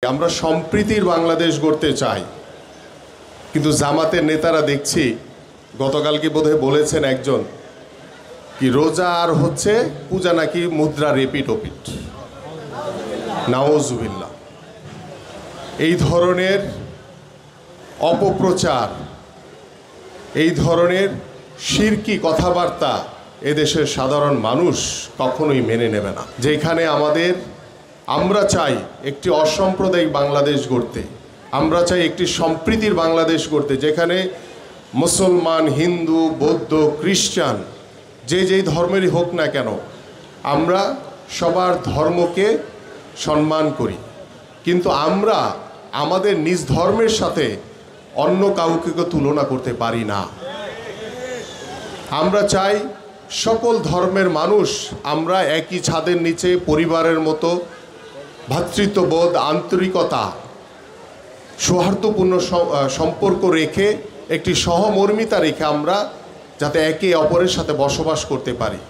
আমরা সম্প্রীতির বাংলাদেশ গড়তে চাই, কিন্তু জামাতের নেতারা দেখছি গতকালকে বোধহয় বলেছেন একজন কি রোজা আর হচ্ছে পূজা নাকি মুদ্রা রিপিট ওপিট। নাউজুবিল্লাহ। এই ধরনের অপপ্রচার, এই ধরনের শিরকি কথাবার্তা এদেশের সাধারণ মানুষ কখনোই মেনে নেবে না। যেখানে আমরা চাই একটি অসাম্প্রদায়িক বাংলাদেশ গড়তে, আমরা চাই একটি সম্প্রীতির বাংলাদেশ গড়তে, যেখানে মুসলমান, হিন্দু, বৌদ্ধ, খ্রিস্টান যেই ধর্মেরই হোক না কেন আমরা সবার ধর্মকে সম্মান করি, কিন্তু আমরা আমাদের নিজ ধর্মের সাথে অন্য কাউকে তুলনা করতে পারি না। আমরা চাই সকল ধর্মের মানুষ আমরা একই ছাদের নিচে পরিবারের মতো ভ্রাতৃত্ববোধ, আন্তরিকতা, সৌহার্দ্যপূর্ণ সম্পর্ক রেখে, একটি সহমর্মিতা রেখে আমরা যাতে একে অপরের সাথে বসবাস করতে পারি।